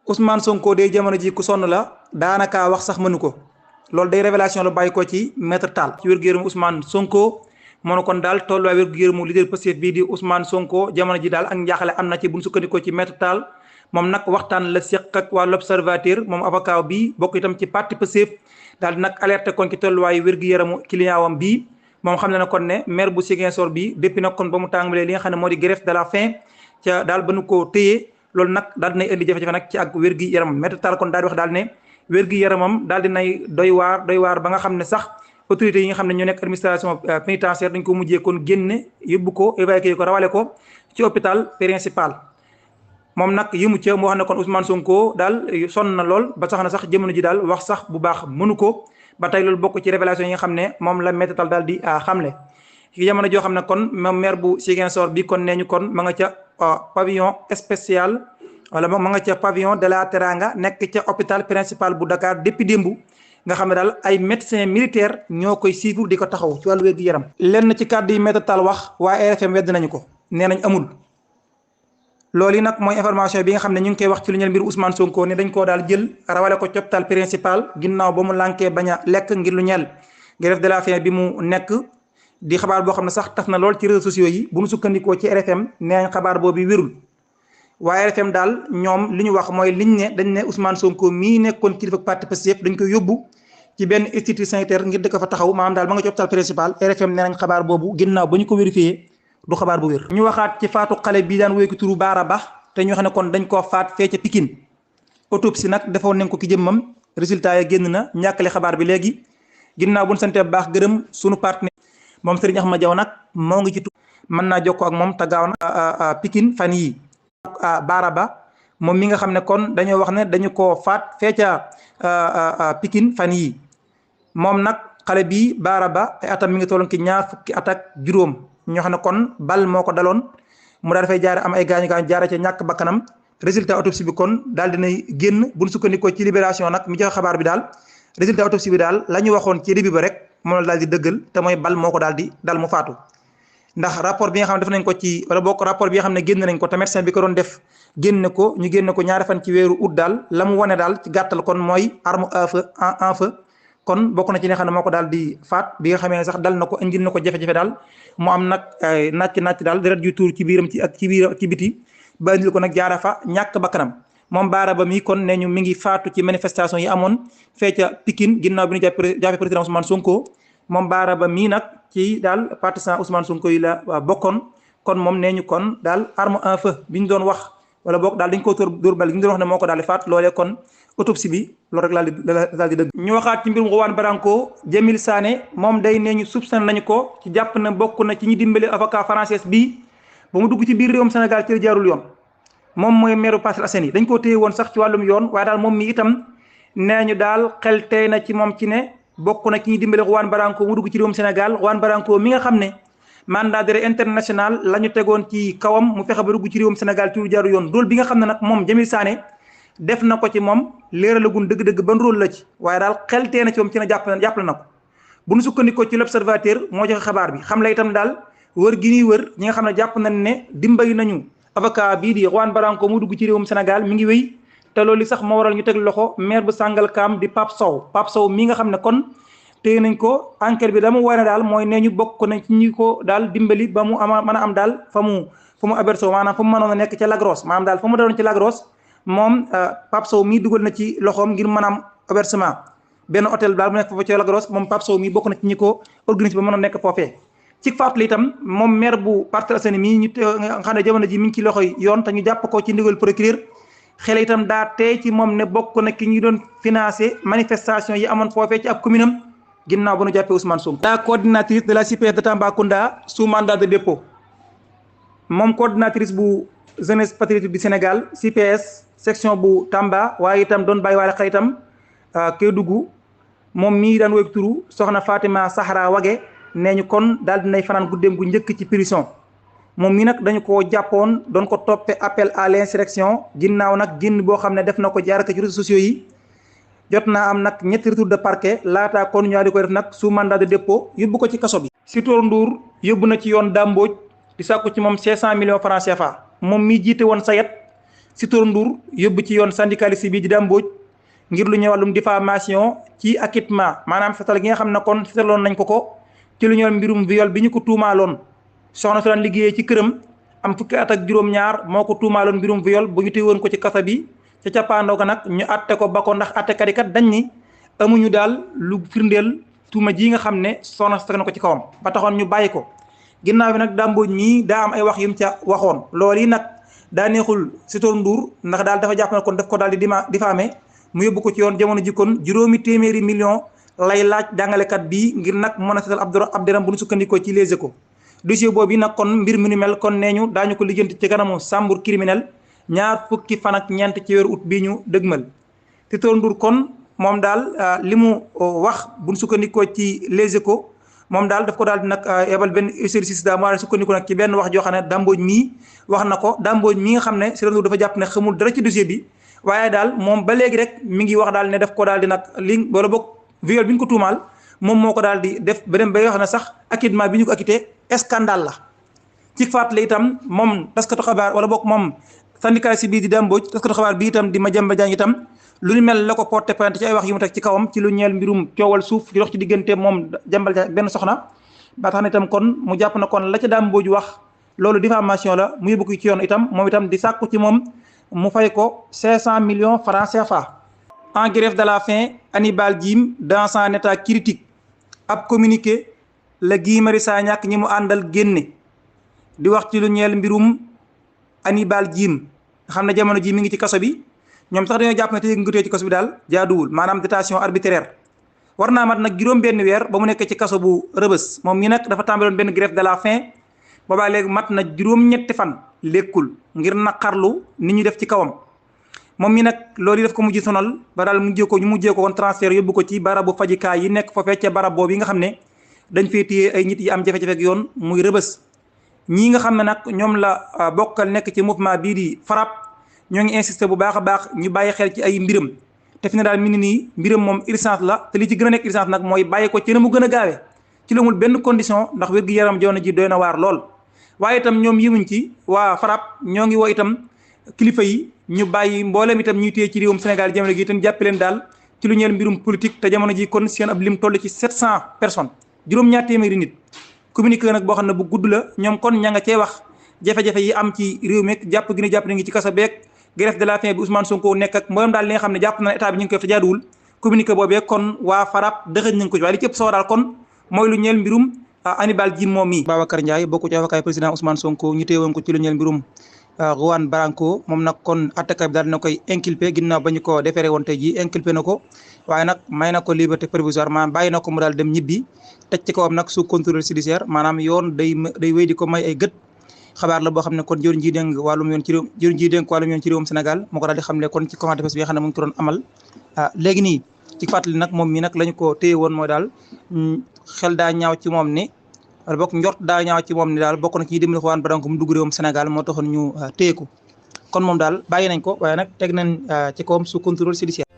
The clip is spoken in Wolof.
Ousmane Sonko de jamono ji ku sonn la daanaka wax sax mënu ko loolu day révélation la bàyyi ko ci maître Tall ci wér-gu-yaramu Ousmane Sonko moo ne kon daal tolluwaay wér-gu-yaramu leader Pastef bii di Ousmane Sonko jamono ji daal ak njaaxale am na ci buñ sukkandikoo ci maître Tall moom nag waxtaan la seq ak waa l'Observateur moom avocat bi bokk itam ci parti Pastef daal di nag alerté kon ci tolluwaayu wér-gu-yaramu client wam bii moom xam ne kon ne maire bu Ziguinchor bi depuis nag kon ba mu tàmbalee li nga xam ne moo di grève de la faim ca daal ba nu ko téyee loolu nag daal dinay indi jafe-jafe nag ci ak wér-gi-yaramam maître Tall kon daal di wax daal ne wér-gi-yaramam daal dinay doy waar ba nga xam ne sax autorités yi nga xam ne ñoo nekk administration pénitentiaire dañ ko mujjee kon génne yóbbu ko évacué ko rawale ko ci hôpital principal moom nag yëmu ca moo xam ne kon Ousmane Sonko daal sonn na lool ba sax na sax jamono ji daal wax sax bu baax mënu ko ba tey loolu bokk ci révélation yi nga xam ne moom la maître Tall daal di xamle ci jamono joo xam ne kon moom maire bu Ziguinchor bi kon nee ñu kon ma nga ca pavillon spécial wala ma nga ca pavillon de la Teranga nekk ca hôpital principal bu Dakar depuis démb nga xam ne daal ay médecins militaires ñoo koy suivre di ko taxaw ci wàllu wér-gu-yaram. lenn ci kàddu yi maître Tall wax waa RFM wedd nañu ko nee nañ amul loolu yi nag mooy information bi nga xam ne ñu ngi koy wax ci lu ñeel mbir Ousmane Sonko ne dañ koo daal jël rawale ko ci hôpital principal ginnaaw ba mu lànkee bañ a lekk ngir lu ñeel grève de la faim bi mu nekk. di xabaar boo xam ne sax tax na lool ci réseaux sociaux yi bu ñu sukkandikoo ci RFM nee nañ xabaar boobu wérul waaye RFM daal ñoom li ñu wax mooy liñ ne dañ ne Ousmane Sonko mii nekkoon kilifa parti Pastef dañ koy yóbbu ci benn institut sanitaire ngir di ko fa taxaw maanaam daal ba nga ci hôpital principal RFM nee nañ xabaar boobu ginnaaw ba ñu ko vérifié du xabaar bu wér. ñu waxaat ci faatu xale bii daan wéy ko turu Baara Ba te ñu xam ne kon dañ koo faat fee ca Pikine autopsie nag defoon nañ ko ki jëmmam résultat ya génn na ñàkkale xabaar bi léegi ginnaaw bu ñu santee baax gërëm sunu partenaire moom Serigne Ahmad Diaw nag moo ngi ci mën naa jokkoo ak moom te gaaw na Pikine fan yii Baara Ba moom mi nga xam ne kon dañoo wax ne dañu koo faat fee ca Pikine fan yii moom nag xale bii Baara Ba ay atam mi ngi tolloon ci 2 fukki at ak juróom ñoo xam ne kon bal moo ko daloon mu daal dafay jaare am ay gaañu-gaañu jaare ca ñàkk bakkanam résultat autopsie bi kon daal dinay génn buñ sukkandikoo ci libération nag mi joxe xabaar bi daal résultat autopsie bi daal la ñu waxoon ci début ba rek moom la daal di dëggal te mooy bal moo ko daal di dal mu faatu ndax rapport bi nga xam ne def nañ ko ci wala bokk rapport bi nga xam ne génn nañ ko te médecin bi ko doon def génne ko ñu génne ko 2 fan ci weeru août daal la mu wane daal ci gàttal kon mooy arme à feu kon bokk na ci li nga xam ne moo ko daal di faat bi nga xamee sax dal na ko indil na ko jafe-jafe daal mu am nag nàcc daal deret ju tuur ci biiram ci biti ba indil ko nag jaara fa ñàkk bakkanam moom Baara Ba mi kon ne ñu mi ngi faatu ci manifestation yi amoon fee ca Pikine ginnaaw bi ñu jàppee président Ousmane Sonko moom Baara Ba mii nag ci daal partisan Ousmane Sonko yi la bokkoon kon moom nee ñu kon daal arme à feu bi ñu doon wax wala boog daal dañ ko dóor bal gi ñu doon wax ne moo ko daal di faat loolee kon autopsie bi loolu rek daal di dëgg. ñu waxaat ci mbirum Juan Branco Jamil Sané moom day nee ñu soupçonné nañu ko ci jàpp na bokk na ci ñi dimbali avocat français bi ba mu dugg ci biir réewum Sénégal ci la jaarul yoon. moom mooy meeru Parcelles Assainies dañ koo téye woon sax ci wàllum yoon waaye daal moom mi itam nee ñu daal xel tey na ci moom ci ne bokk na ci ñi dimbale Juan Branco mu dugg ci réewum Sénégal Juan Branco mi nga xam ne mandat d'arrêt international la ñu tegoon ci kawam mu fexe ba dugg ci réewum Sénégal ci lu jaaru yoon rôle bi nga xam ne nag moom Jamil Sané def na ko ci moom leeralagun dëgg-dëgg ban rôle la ci waaye daal xel tey na ci moom ci ne jàppale na ko bu ñu sukkandikoo ci l'Observateur moo joxe xabaar bi xam la itam daal wër gi ñuy wër ñi nga xam ne jàpp nañ ne dimbali nañu avocat bii di Juan Branco mu dugg ci réewum Sénégal mi ngi wéy te loolu sax moo waral ñu teg loxo maire bu Sangalkam di Pape Sow mi nga xam ne kon téye nañ ko enquête bi dama wane daal mooy nee ñu bokk nañ ci ñi ko daal dimbali ba mu mën a am daal fa mu aberso maanaam fa mu mënoon a nekk ca Lagros maanaam daal fa mu daloon ci Lagros moom Pape Sow mii dugal na ci loxoom ngir mën a am hébergement benn hôtel daal bu nekk foofu ca Lagros moom Pape Sow mii bokk na ci ñi ko organisé ba mën a nekk foofee ci fàttali itam moom maire bu Parcelles Assainies mii ñu nga xam ne jamono ji mi ngi ci loxoy yoon te ñu jàpp ko ci ndigal procureur xel itam daa tey ci moom ne bokk na ki ñu doon financé manifestation yi amoon foofee ci ab commune am ginnaaw ba nu jàppee Ousmane Sonko. la coordinatrice de la CPS de Tambacounda sous mandat de dépôt moom coordinatrice bu jeunesse patriotique du Sénégal CPS section bu Tamba waaye itam doon bàyyi waale xel itam Kédougou moom mii daan wéy turu soxna Fatima Sahara Wage nee ñu kon daal dinay fanaan guddeem gu njëkk ci prison moom mii nag dañu ko jàppoon doon ko toppe appel à l'insurrection ginnaaw nag génn boo xam ne def na ko jaaraka ci réseaux sociaux yi jot naa am nag ñetti retour de parquet laataa kon ñoo di koy def nag sous mandat de dépôt yóbbu ko ci kaso bi. Sitor Ndour yóbbu na ci yoon Damboj di sàkku ci moom 500 millions francs CFA moom mii jiite woon SAED Sitor Ndour yóbbu ci yoon syndicaliste bi di Dame Mbodj ngir lu ñëw wàllum diffamation ci acquittement maanaam fetal gi nga xam ne kon fetaloon nañ ko ci lu ñëw mbirum viol bi ñu ko tuumaaloon soxna su daan liggéeyee ci këram am fukki at ak juróom-ñaar moo ko tuumaaloon mbirum viol bu ñu téewoon ko ci kasa bi ca cappaandaw ga nag ñu atte ko ba ko ndax attekat yi kat dañ ni amuñu daal lu firndeel tuuma ji nga xam ne soxna teg na ko ci kawam ba taxoon ñu bàyyi ko ginnaaw bi nag Dame Mbodj mii daa am ay wax yum ca waxoon loolu yi nag daa neexul Sitor Ndour ndax daal dafa jàpp ne kon daf ko daal di diffamé mu yóbbu ko ci yoon jamono ji kon 800 millions lay laaj jàngalekat bii ngir nag mën a seetal ab deram bu ñu sukkandikoo ci Les Échos dossier boobu nag kon mbir mi ni mel kon nee ñu daañu ko lijjanti ci kanamu chambre criminelle ñaar fukki fan ak ñeent ci weeru août bii ñu dëgmal Sitor Ndour kon moom daal li mu wax bu ñu sukkandikoo ci Les Échos moom daal daf ko daal di nag yebal benn exercice daa maa sukkandiku nag ci benn wax joo xam ne Dame Mbodj mii wax na ko Dame Mbodj mii nga xam ne Sitor Ndour dafa jàpp ne xamul dara ci dossier bi waaye daal moom ba léegi rek mi ngi wax daal ne daf ko daal di nag li wala boog viol bi ñu ko tuumaal moom moo ko daal di def beneen bay wax ne sax acquittement bi ñu ko acquitté scandale la ci fàttali itam moom taskatu xabaar wala boog moom syndicaliste bii di Dame Mbodj taskatu xabaar bi itam di Madiambal Diagne itam lu ni mel la ko porté plainte ci ay wax yu mu teg ci kawam ci lu ñeel mbirum coowal suuf ci dox ci diggante moom Madiambal Diagne ak benn soxna ba tax na itam kon mu jàpp na kon la ca Dame Mbodj wax loolu diffamation la mu yóbbu ko ci yoon itam moom itam di sàkku ci moom mu fay ko 500 millions francs CFA. En grève de la faim Hannibal Djim dans un état critique ab communiqué la Guy Marius Sagna ñi mu àndal génne di wax ci lu ñeel mbirum Hannibal Djim nga xam ne jamono ji mi ngi ci kaso bi ñoom sax dañoo jàpp ne tey nga ci kaso bi daal jaaduwul maanaam détention arbitraire war naa mat nag juróom-benn weer ba mu nekk ci kaso bu Rëbës moom mi nag dafa tàmbaloon benn grève de la faim boobaa léegi mat na juróom-ñetti fan lekkul ngir naqarlu ni ñu def ci kawam moom mi nag loolu yi daf ko mujj sonal ba daal ñu mujjee ko kon transfert yóbbu ko ci barabu fajikaay yi nekk foofee ca barab boobu yi nga xam ne dañ fee téye ay nit yi am jafe-jafe ak yoon muy Rëbës ñii nga xam ne nag ñoom la bokkal nekk ci mouvement bii di FRAPP ñoo ngi insisté bu baax a baax ñu bàyyi xel ci ay mbiram te fi ne daal mi ni nii mbiram moom urgence la te li ci gën a nekk urgence nag mooy bàyyi ko ci na mu gën a gaawee ci lu mul benn condition ndax wér-gu-yaram jamono ji doy na waar lool waaye itam ñoom yimuñ ci waa FRAPP ñoo ngi woo itam kilifa yi ñu bàyyi mboolem itam ñuy téye ci réewum Sénégal jamono gi itam jàppe leen daal ci lu ñeel mbirum politique te jamono ji kon seen ab lim toll ci 700 personnes juróom-ñaar téeméeri nit communiqué nag boo xam ne bu gudd la ñoom kon ña nga cee wax jafe-jafe yi am ci réew mi jàpp gi ne jàpp na ngi ci kaso beeg grève de la faim bi Ousmane Sonko nekk ak mboolem daal li nga xam ne jàpp na état bi ñu ngi koy def te jaaduwul communiqué boobee kon waa FRAPP dëxëñ nañ ko ci waaye li ci ëpp soo daal kon mooy lu ñeel mbirum Hannibal Djim moom mi Babacar Ndiaye bokku ci avocat président Ousmane Sonko ñu téewoon ko ci lu ñeel mbirum Juan Branco moom nag kon attaque bi daal dina koy inculpé ginnaaw ba ñu ko déféré woon tey jii inculpé na ko waaye nag may na ko liberté provisoire maanaam bàyyi na ko mu daal dem ñibbi teg ci kawam nag sous contrôle judiciaire maanaam yoon day wéy di ko may ay gët xabaar la boo xam ne kon jëriñ ji dénk wàllum yoon ci réew jëriñ ji dénk wàllum yoon ci réewum Sénégal moo ko daal di xamle kon ci conférence de presse bi nga xam ne mu ngi ko doon amal léegi nii ci fàttali nag moom mi nag la ñu ko téye woon mooy daal xel daa ñaaw ci moom ni wala bokk njort daa ñaaw ci moom ni daal bokk na ci dimbali Juan Branco mu dugg réewum Sénégal moo taxoon ñu téye ko kon moom daal bàyyi nañ ko waaye nag teg nañ ci kawam sous contrôle judiciaire